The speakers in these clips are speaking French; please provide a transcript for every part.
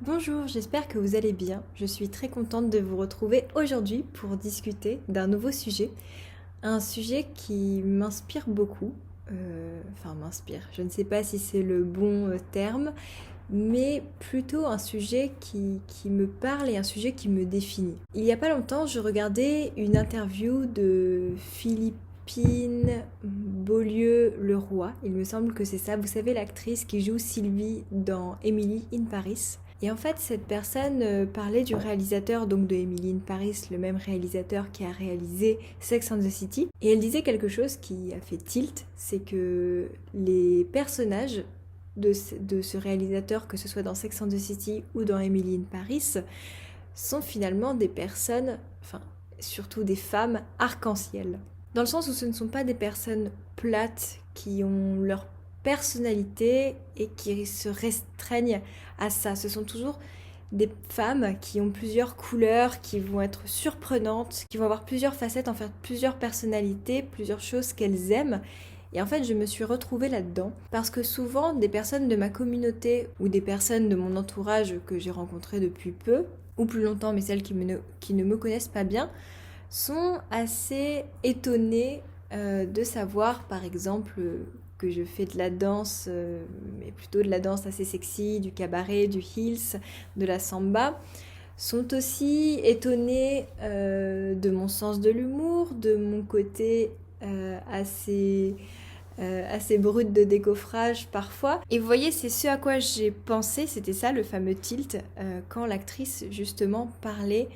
Bonjour, j'espère que vous allez bien. Je suis très contente de vous retrouver aujourd'hui pour discuter d'un nouveau sujet. Un sujet qui m'inspire beaucoup. M'inspire. Je ne sais pas si c'est le bon terme, mais plutôt un sujet qui me parle et un sujet qui me définit. Il y a pas longtemps, je regardais une interview de Philippine Beaulieu-Leroy. Il me semble que c'est ça. Vous savez, l'actrice qui joue Sylvie dans Emily in Paris. Et en fait, cette personne parlait du réalisateur donc de Emily in Paris, le même réalisateur qui a réalisé Sex and the City. Et elle disait quelque chose qui a fait tilt, c'est que les personnages de ce réalisateur, que ce soit dans Sex and the City ou dans Emily in Paris, sont finalement des personnes, enfin surtout des femmes arc-en-ciel. Dans le sens où ce ne sont pas des personnes plates qui ont leur personnalité et qui se restreignent à ça. Ce sont toujours des femmes qui ont plusieurs couleurs, qui vont être surprenantes, qui vont avoir plusieurs facettes, en fait plusieurs personnalités, plusieurs choses qu'elles aiment. Et en fait, je me suis retrouvée là-dedans parce que souvent, des personnes de ma communauté ou des personnes de mon entourage que j'ai rencontrées depuis peu, ou plus longtemps, mais celles qui ne me connaissent pas bien, sont assez étonnées de savoir, par exemple, que je fais de la danse, mais plutôt de la danse assez sexy, du cabaret, du heels, de la samba, sont aussi étonnés de mon sens de l'humour, de mon côté assez brut de décoffrage parfois. Et vous voyez, c'est ce à quoi j'ai pensé, c'était ça le fameux tilt, quand l'actrice justement parlait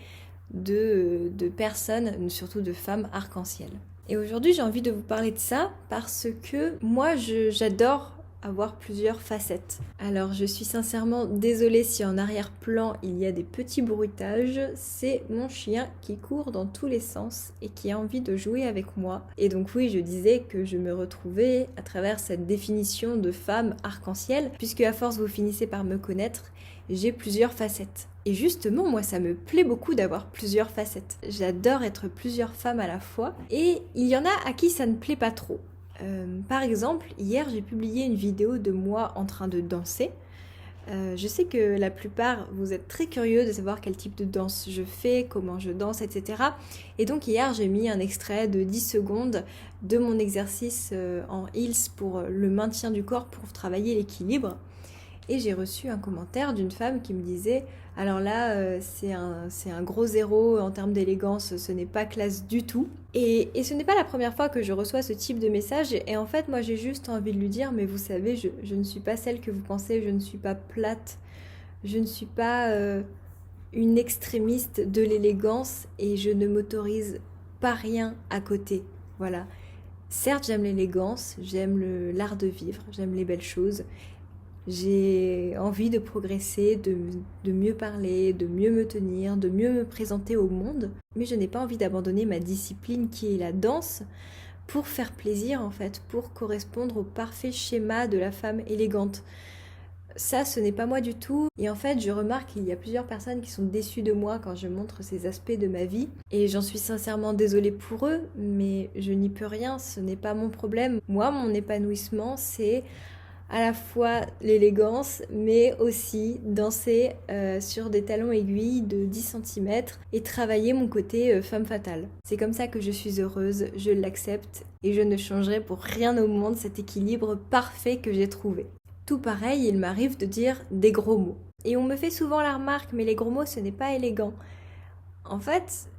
de personnes, surtout de femmes arc-en-ciel. Et aujourd'hui, j'ai envie de vous parler de ça parce que moi, j'adore avoir plusieurs facettes. Alors, je suis sincèrement désolée si en arrière-plan il y a des petits bruitages. C'est mon chien qui court dans tous les sens et qui a envie de jouer avec moi. Et donc oui, je disais que je me retrouvais à travers cette définition de femme arc-en-ciel, puisque à force vous finissez par me connaître, j'ai plusieurs facettes. Et justement, moi, ça me plaît beaucoup d'avoir plusieurs facettes. J'adore être plusieurs femmes à la fois. Et il y en a à qui ça ne plaît pas trop. Par exemple, hier, j'ai publié une vidéo de moi en train de danser. Je sais que la plupart, vous êtes très curieux de savoir quel type de danse je fais, comment je danse, etc. Et donc hier, j'ai mis un extrait de 10 secondes de mon exercice en heels pour le maintien du corps, pour travailler l'équilibre. Et j'ai reçu un commentaire d'une femme qui me disait « Alors là, c'est un gros zéro en termes d'élégance, ce n'est pas classe du tout. » Et ce n'est pas la première fois que je reçois ce type de message. Et en fait, moi, j'ai juste envie de lui dire « Mais vous savez, je ne suis pas celle que vous pensez, je ne suis pas plate, je ne suis pas une extrémiste de l'élégance et je ne m'autorise pas rien à côté. » Voilà. Certes, j'aime l'élégance, j'aime l'art de vivre, j'aime les belles choses. J'ai envie de progresser, de mieux parler, de mieux me tenir, de mieux me présenter au monde. Mais je n'ai pas envie d'abandonner ma discipline qui est la danse pour faire plaisir en fait, pour correspondre au parfait schéma de la femme élégante. Ça, ce n'est pas moi du tout. Et en fait, je remarque qu'il y a plusieurs personnes qui sont déçues de moi quand je montre ces aspects de ma vie. Et j'en suis sincèrement désolée pour eux, mais je n'y peux rien, ce n'est pas mon problème. Moi, mon épanouissement, c'est à la fois l'élégance, mais aussi danser sur des talons aiguilles de 10 cm et travailler mon côté femme fatale. C'est comme ça que je suis heureuse, je l'accepte et je ne changerai pour rien au monde cet équilibre parfait que j'ai trouvé. Tout pareil, il m'arrive de dire des gros mots. Et on me fait souvent la remarque, mais les gros mots, ce n'est pas élégant. En fait,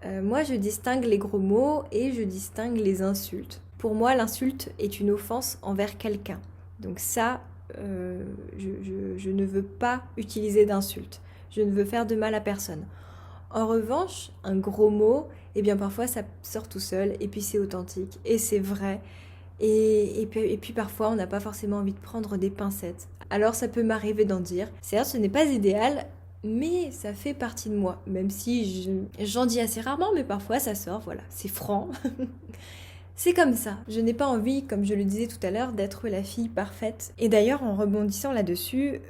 moi, je distingue les gros mots et je distingue les insultes. Pour moi, l'insulte est une offense envers quelqu'un. Donc ça, je ne veux pas utiliser d'insultes. Je ne veux faire de mal à personne. En revanche, un gros mot, eh bien parfois ça sort tout seul et puis c'est authentique et c'est vrai. Et puis parfois on n'a pas forcément envie de prendre des pincettes. Alors ça peut m'arriver d'en dire. Certes, ce n'est pas idéal, mais ça fait partie de moi. Même si j'en dis assez rarement, mais parfois ça sort, voilà, c'est franc. C'est comme ça. Je n'ai pas envie, comme je le disais tout à l'heure, d'être la fille parfaite. Et d'ailleurs, en rebondissant là-dessus,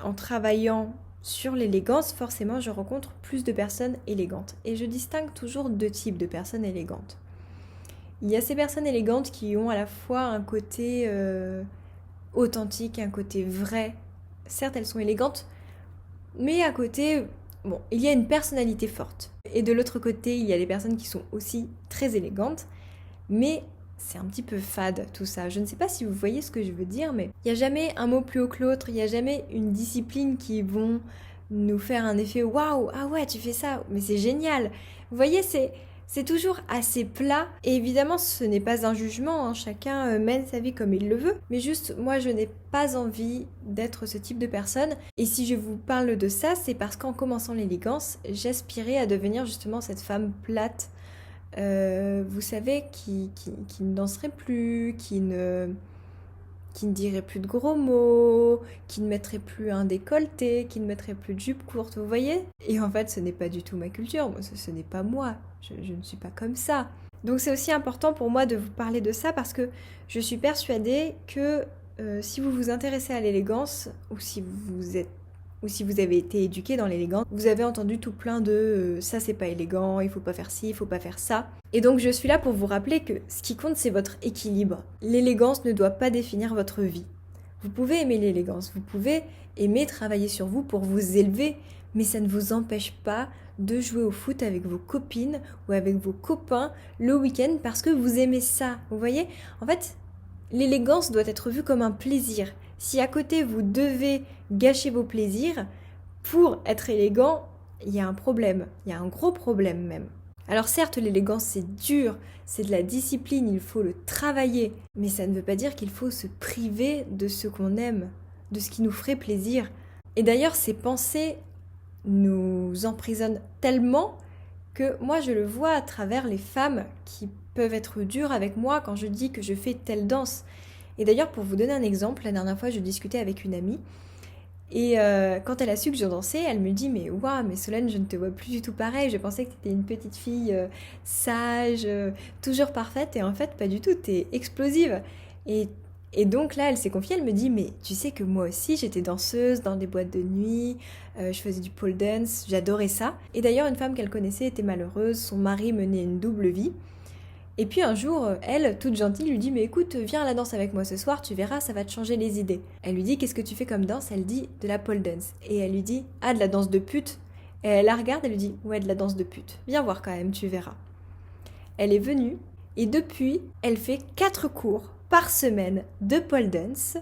en travaillant sur l'élégance, forcément, je rencontre plus de personnes élégantes. Et je distingue toujours deux types de personnes élégantes. Il y a ces personnes élégantes qui ont à la fois un côté authentique, un côté vrai. Certes, elles sont élégantes Mais à côté, bon, il y a une personnalité forte. Et de l'autre côté, il y a les personnes qui sont aussi très élégantes, mais c'est un petit peu fade tout ça. Je ne sais pas si vous voyez ce que je veux dire, mais il n'y a jamais un mot plus haut que l'autre, il n'y a jamais une discipline qui vont nous faire un effet waouh, ah ouais, tu fais ça, mais c'est génial. Vous voyez, c'est toujours assez plat. Et évidemment, ce n'est pas un jugement, hein. Chacun mène sa vie comme il le veut. Mais juste, moi, je n'ai pas envie d'être ce type de personne. Et si je vous parle de ça, c'est parce qu'en commençant l'élégance, j'aspirais à devenir justement cette femme plate. Vous savez, qui ne danserait plus, qui ne dirait plus de gros mots, qui ne mettrait plus un décolleté, qui ne mettrait plus de jupe courte, vous voyez? Et en fait, ce n'est pas du tout ma culture, moi, ce n'est pas moi, je ne suis pas comme ça. Donc c'est aussi important pour moi de vous parler de ça parce que je suis persuadée que si vous vous intéressez à l'élégance ou si vous avez été éduqué dans l'élégance, vous avez entendu tout plein de ça c'est pas élégant, il faut pas faire ci, il faut pas faire ça. Et donc je suis là pour vous rappeler que ce qui compte c'est votre équilibre. L'élégance ne doit pas définir votre vie. Vous pouvez aimer l'élégance, vous pouvez aimer travailler sur vous pour vous élever, mais ça ne vous empêche pas de jouer au foot avec vos copines ou avec vos copains le week-end parce que vous aimez ça. Vous voyez? En fait, l'élégance doit être vue comme un plaisir. Si à côté vous devez gâcher vos plaisirs pour être élégant, il y a un problème, il y a un gros problème même. Alors certes, l'élégance c'est dur, c'est de la discipline, il faut le travailler, mais ça ne veut pas dire qu'il faut se priver de ce qu'on aime, de ce qui nous ferait plaisir. Et d'ailleurs, ces pensées nous emprisonnent tellement que moi je le vois à travers les femmes qui peuvent être dures avec moi quand je dis que je fais telle danse. Et d'ailleurs, pour vous donner un exemple, la dernière fois, je discutais avec une amie et quand elle a su que je dansais, elle me dit mais waouh, mais Solène, je ne te vois plus du tout pareil. Je pensais que tu étais une petite fille sage, toujours parfaite, et en fait pas du tout. T'es explosive. Et et donc là, elle s'est confiée. Elle me dit mais tu sais que moi aussi j'étais danseuse dans des boîtes de nuit, je faisais du pole dance, j'adorais ça. Et d'ailleurs, une femme qu'elle connaissait était malheureuse, son mari menait une double vie. Et puis un jour, elle, toute gentille, lui dit mais écoute, viens à la danse avec moi ce soir, tu verras, ça va te changer les idées. Elle lui dit qu'est-ce que tu fais comme danse? Elle dit de la pole dance. Et elle lui dit ah, de la danse de pute. Et elle la regarde, elle lui dit ouais, de la danse de pute. Viens voir quand même, tu verras. Elle est venue et depuis, elle fait 4 cours par semaine de pole dance.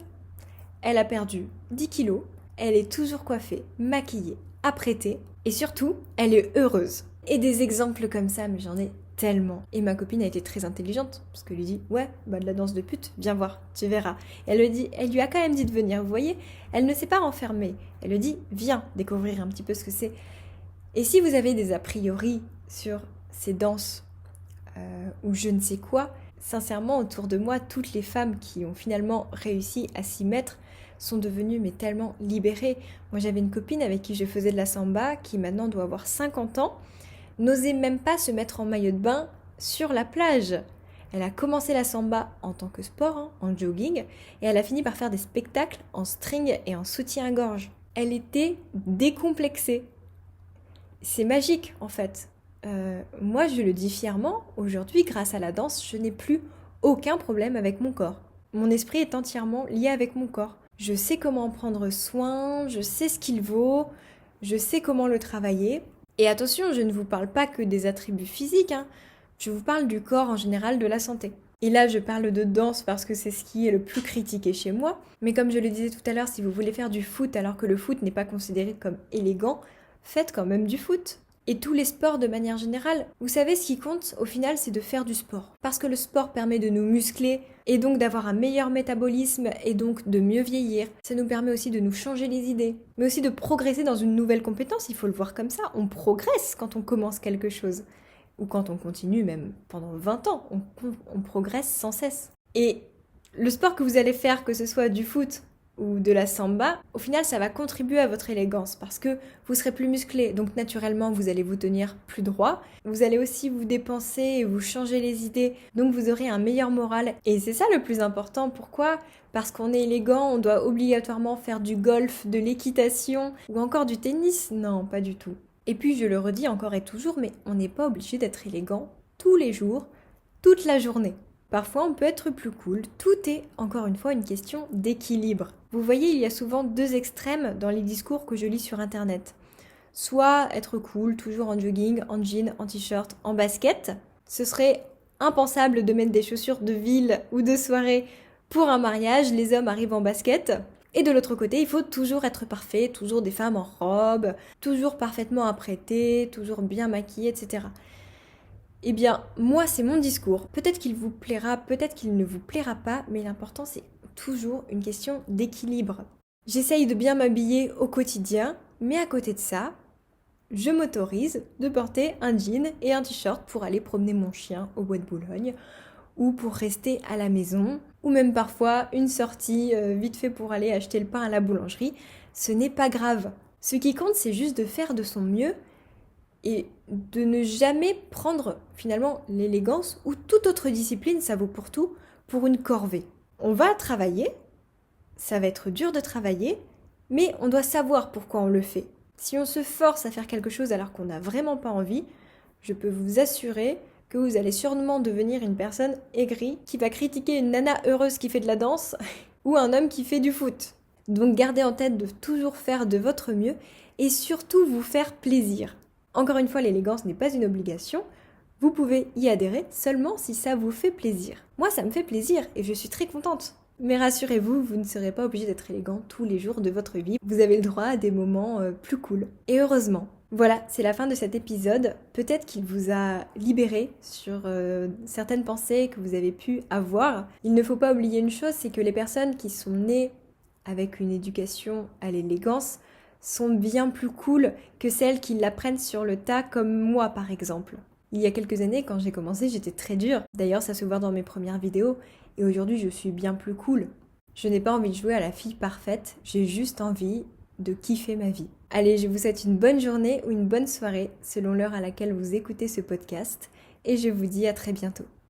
Elle a perdu 10 kilos, elle est toujours coiffée, maquillée, apprêtée et surtout, elle est heureuse. Et des exemples comme ça, mais j'en ai tellement. Et ma copine a été très intelligente, parce qu'elle lui dit ouais, bah de la danse de pute, viens voir, tu verras. Et elle lui a quand même dit de venir, vous voyez, elle ne s'est pas renfermée. Elle lui dit viens découvrir un petit peu ce que c'est. Et si vous avez des a priori sur ces danses ou je ne sais quoi, sincèrement autour de moi, toutes les femmes qui ont finalement réussi à s'y mettre sont devenues mais tellement libérées. Moi j'avais une copine avec qui je faisais de la samba, qui maintenant doit avoir 50 ans, n'osait même pas se mettre en maillot de bain sur la plage. Elle a commencé la samba en tant que sport, hein, en jogging, et elle a fini par faire des spectacles en string et en soutien-gorge. Elle était décomplexée. C'est magique en fait. Moi je le dis fièrement, aujourd'hui grâce à la danse, je n'ai plus aucun problème avec mon corps. Mon esprit est entièrement lié avec mon corps. Je sais comment en prendre soin, je sais ce qu'il vaut, je sais comment le travailler. Et attention, je ne vous parle pas que des attributs physiques, hein. Je vous parle du corps en général, de la santé. Et là, je parle de danse parce que c'est ce qui est le plus critiqué chez moi. Mais comme je le disais tout à l'heure, si vous voulez faire du foot alors que le foot n'est pas considéré comme élégant, faites quand même du foot. Et tous les sports de manière générale, vous savez, ce qui compte au final, c'est de faire du sport. Parce que le sport permet de nous muscler et donc d'avoir un meilleur métabolisme et donc de mieux vieillir. Ça nous permet aussi de nous changer les idées, mais aussi de progresser dans une nouvelle compétence, il faut le voir comme ça. On progresse quand on commence quelque chose. Ou quand on continue même pendant 20 ans, on progresse sans cesse. Et le sport que vous allez faire, que ce soit du foot ou de la samba, au final ça va contribuer à votre élégance parce que vous serez plus musclé, donc naturellement vous allez vous tenir plus droit, vous allez aussi vous dépenser et vous changer les idées, donc vous aurez un meilleur moral et c'est ça le plus important. Pourquoi ? Parce qu'on est élégant, on doit obligatoirement faire du golf, de l'équitation ou encore du tennis ? Non, pas du tout. Et puis je le redis encore et toujours, mais on n'est pas obligé d'être élégant tous les jours, toute la journée. Parfois, on peut être plus cool. Tout est, encore une fois, une question d'équilibre. Vous voyez, il y a souvent deux extrêmes dans les discours que je lis sur Internet. Soit être cool, toujours en jogging, en jean, en t-shirt, en basket. Ce serait impensable de mettre des chaussures de ville ou de soirée pour un mariage. Les hommes arrivent en basket. Et de l'autre côté, il faut toujours être parfait, toujours des femmes en robe, toujours parfaitement apprêtées, toujours bien maquillées, etc. Eh bien, moi, c'est mon discours. Peut-être qu'il vous plaira, peut-être qu'il ne vous plaira pas, mais l'important, c'est toujours une question d'équilibre. J'essaye de bien m'habiller au quotidien, mais à côté de ça, je m'autorise de porter un jean et un t-shirt pour aller promener mon chien au bois de Boulogne, ou pour rester à la maison, ou même parfois une sortie vite fait pour aller acheter le pain à la boulangerie. Ce n'est pas grave. Ce qui compte, c'est juste de faire de son mieux et de ne jamais prendre finalement l'élégance ou toute autre discipline, ça vaut pour tout, pour une corvée. On va travailler, ça va être dur de travailler, mais on doit savoir pourquoi on le fait. Si on se force à faire quelque chose alors qu'on n'a vraiment pas envie, je peux vous assurer que vous allez sûrement devenir une personne aigrie qui va critiquer une nana heureuse qui fait de la danse ou un homme qui fait du foot. Donc gardez en tête de toujours faire de votre mieux et surtout vous faire plaisir. Encore une fois, l'élégance n'est pas une obligation. Vous pouvez y adhérer seulement si ça vous fait plaisir. Moi, ça me fait plaisir et je suis très contente. Mais rassurez-vous, vous ne serez pas obligé d'être élégant tous les jours de votre vie. Vous avez le droit à des moments plus cool. Et heureusement. Voilà, c'est la fin de cet épisode. Peut-être qu'il vous a libéré sur certaines pensées que vous avez pu avoir. Il ne faut pas oublier une chose, c'est que les personnes qui sont nées avec une éducation à l'élégance sont bien plus cool que celles qui l'apprennent sur le tas comme moi par exemple. Il y a quelques années, quand j'ai commencé, j'étais très dure. D'ailleurs, ça se voit dans mes premières vidéos. Et aujourd'hui, je suis bien plus cool. Je n'ai pas envie de jouer à la fille parfaite. J'ai juste envie de kiffer ma vie. Allez, je vous souhaite une bonne journée ou une bonne soirée selon l'heure à laquelle vous écoutez ce podcast. Et je vous dis à très bientôt.